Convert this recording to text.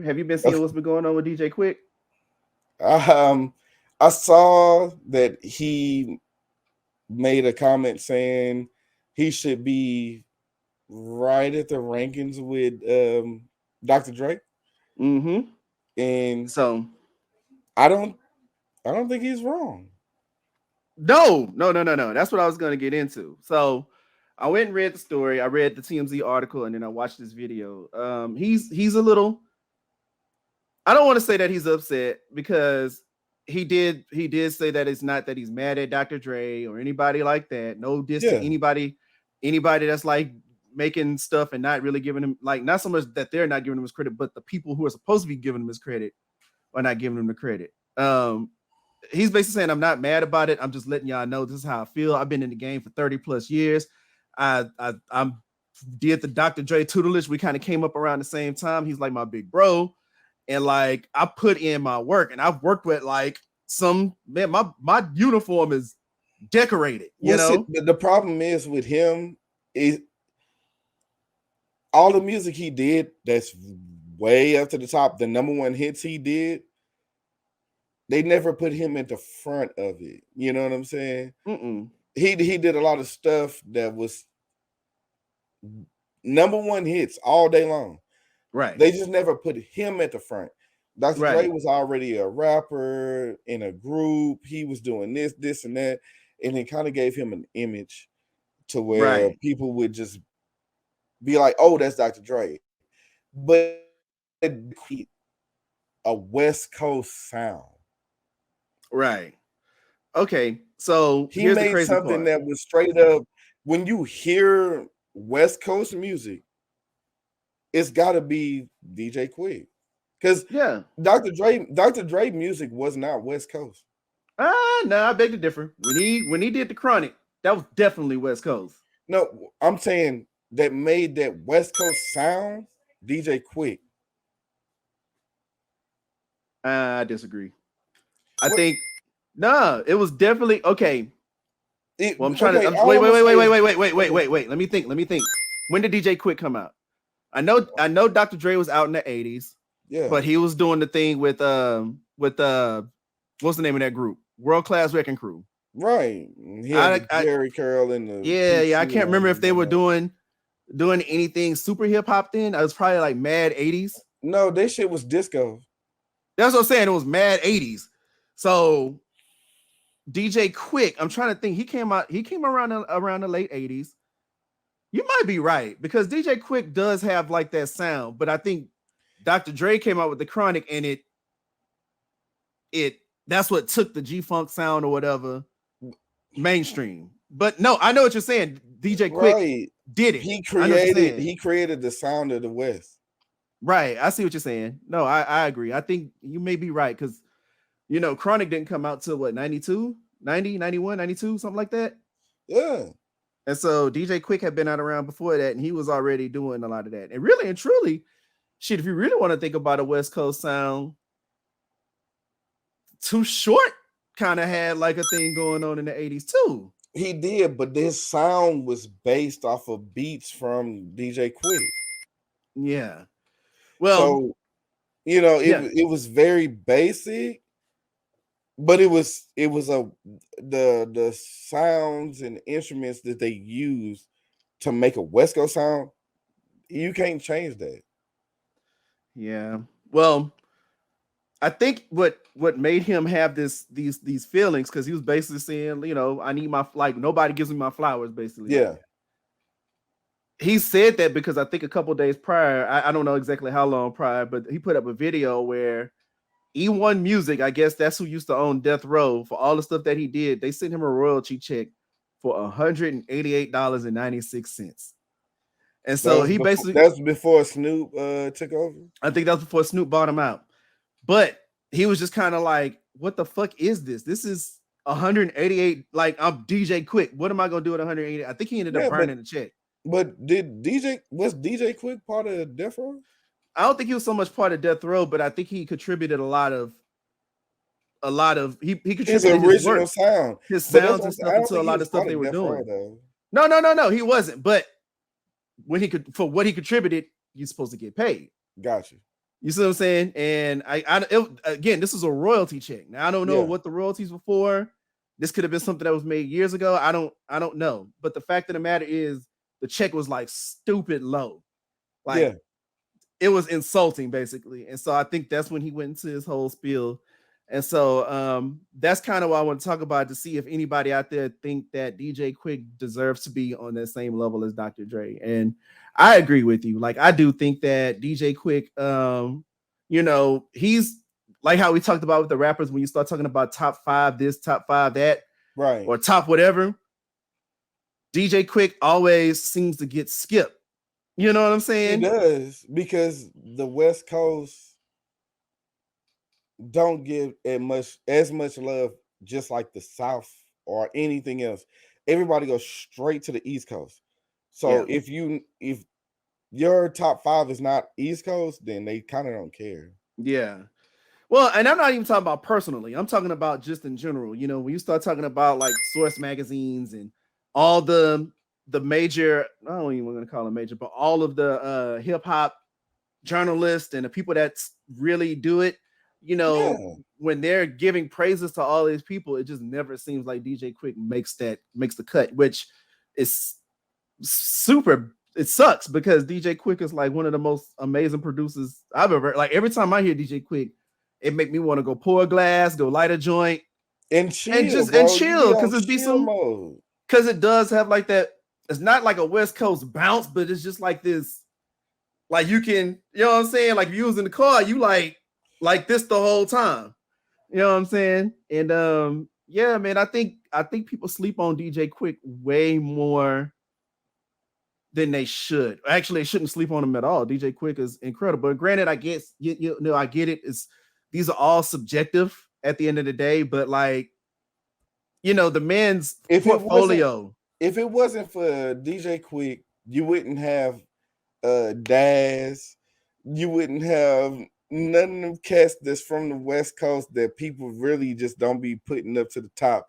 Have you been seeing what's been going on with DJ Quick? Um, I saw that he made a comment saying he should be right at the rankings with Dr. Dre, Mm-hmm. and So I don't I don't think he's wrong. no. That's what I was gonna get into. So I went and read the story. I read the TMZ article, and then I watched this video. He's a little. I don't want to say that he's upset because he did say that it's not that he's mad at Dr. Dre or anybody like that. No diss to Yeah, anybody that's like making stuff and not really giving him like not so much that they're not giving him his credit, but the people who are supposed to be giving him his credit are not giving him the credit. He's basically saying I'm not mad about it. I'm just letting y'all know this is how I feel. I've been in the game for 30 plus years. I'm did the Dr. Dre tutelage. We kind of came up around the same time. He's like my big bro. And like I put in my work and I've worked with like some man, my uniform is decorated, you well, see, know? the problem is with him is all the music he did that's way up to the top. The number one hits he did, they never put him at the front of it. You know what I'm saying? Mm-mm. He did a lot of stuff that was number one hits all day long. Right. They just never put him at the front. Dr. Dre Right. was already a rapper in a group. He was doing this, and that, and it kind of gave him an image to where Right. people would just be like, "Oh, that's Dr. Dre," but a West Coast sound. Right. Okay. So He here's the made crazy something part. that was straight up. When you hear West Coast music, it's got to be DJ Quik, because Yeah. Dr. Dre music was not West Coast. No, I beg to differ. When he did the chronic, that was definitely West Coast. No, I'm saying that made that West Coast sound. DJ Quik. I disagree. I What? think no, it was definitely okay. Well, I'm trying to Okay. wait, All I'm wait, gonna wait, say wait, wait, is wait, wait, wait, wait, okay. wait, wait. Let me think. Let me think. When did DJ Quick come out? I know Dr. Dre was out in the 80s, Yeah. but he was doing the thing with what's the name of that group? World Class Wrecking Crew. Right. He had the I Jerry curl and the yeah, I PC can't remember on if and they were whatnot. doing anything super hip hop then. I was probably like mad 80s. No, that shit was disco. That's what I'm saying. It was mad 80s. So DJ Quick, I'm trying to think. He came around the late 80s. You might be right because DJ Quick does have like that sound, but I think Dr. Dre came out with the Chronic and it that's what took the G Funk sound or whatever mainstream. But no, I know what you're saying. DJ Quick Right. did it. He I know what you're created saying. he created the sound of the West. Right. I see what you're saying. No, I agree. I think you may be right because Chronic didn't come out till what 92, 90, 91, 92, something like that. Yeah. And so DJ Quick had been out around before that, and he was already doing a lot of that. And really and truly, shit, if you really want to think about a West Coast sound, Too Short kind of had like a thing going on in the 80s too. He did, but this sound was based off of beats from DJ Quick. Yeah. Well, So, yeah. it was very basic, but it was the sounds and instruments that they used to make a West Coast sound. You can't change that. Yeah. Well, I think what made him have these feelings because he was basically saying, I need my like nobody gives me my flowers, basically like Yeah. that. He said that because I think a couple days prior, I don't know exactly how long prior, but he put up a video where E1 Music, I guess that's who used to own Death Row for all the stuff that he did. They sent him a royalty check for $188.96. And so he basically, That's before Snoop took over. I think that's before Snoop bought him out. But he was just kind of like, what the fuck is this? This is 188. Like, I'm DJ Quick. What am I going to do at 180? I think he ended up Yeah, burning the check. but was DJ Quick part of Death Row? I don't think he was so much part of Death Row, but I think he contributed he His contributed his original work, sound. his But that's sounds what I'm and saying. I stuff don't into a think he lot was of stuff part they of were Death Row doing. though. No, he wasn't. But when he could for what he contributed, you're supposed to get paid. Got you. You see what I'm saying? And again, this is a royalty check. Now I don't know what the royalties were for. This could have been something that was made years ago. I don't know. But the fact of the matter is, the check was like stupid low. Like it was insulting, basically. And so I think that's when he went into his whole spiel. And so that's kind of what I want to talk about, to see if anybody out there think that DJ Quik deserves to be on that same level as Dr. Dre. And I agree with you. Like, I do think that DJ Quik, you know, he's like how we talked about with the rappers, when you start talking about top 5 this, top 5 that, right, or top whatever, DJ Quik always seems to get skipped. You know what I'm saying? He does, because the West Coast don't give as much love, just like the South or anything else. Everybody goes straight to the East Coast. So if your top 5 is not East Coast, then they kind of don't care. Yeah. Well, and I'm not even talking about personally. I'm talking about just in general. You know, when you start talking about like Source magazines and all the major, I don't even want to call them major, but all of the hip hop journalists and the people that really do it, you know, when they're giving praises to all these people, it just never seems like DJ Quik makes the cut, which is super. It sucks, because DJ Quik is like one of the most amazing producers I've ever. Like, every time I hear DJ Quik, it make me want to go pour a glass, go light a joint, and chill, and chill, because it's be some mode. Because it does have like that. It's not like a West Coast bounce, but it's just like this. Like, you can, you know what I'm saying? Like, if you was in the car, you like this the whole time. You know what I'm saying? And yeah, man, I think people sleep on DJ Quik way more than they should. Actually, they shouldn't sleep on him at all. DJ Quik is incredible. And granted, I guess you know, I get it. These are all subjective at the end of the day, but like, you know, the man's portfolio. If it wasn't for DJ Quik, you wouldn't have Daz. You wouldn't have none of them cats that's from the West Coast that people really just don't be putting up to the top.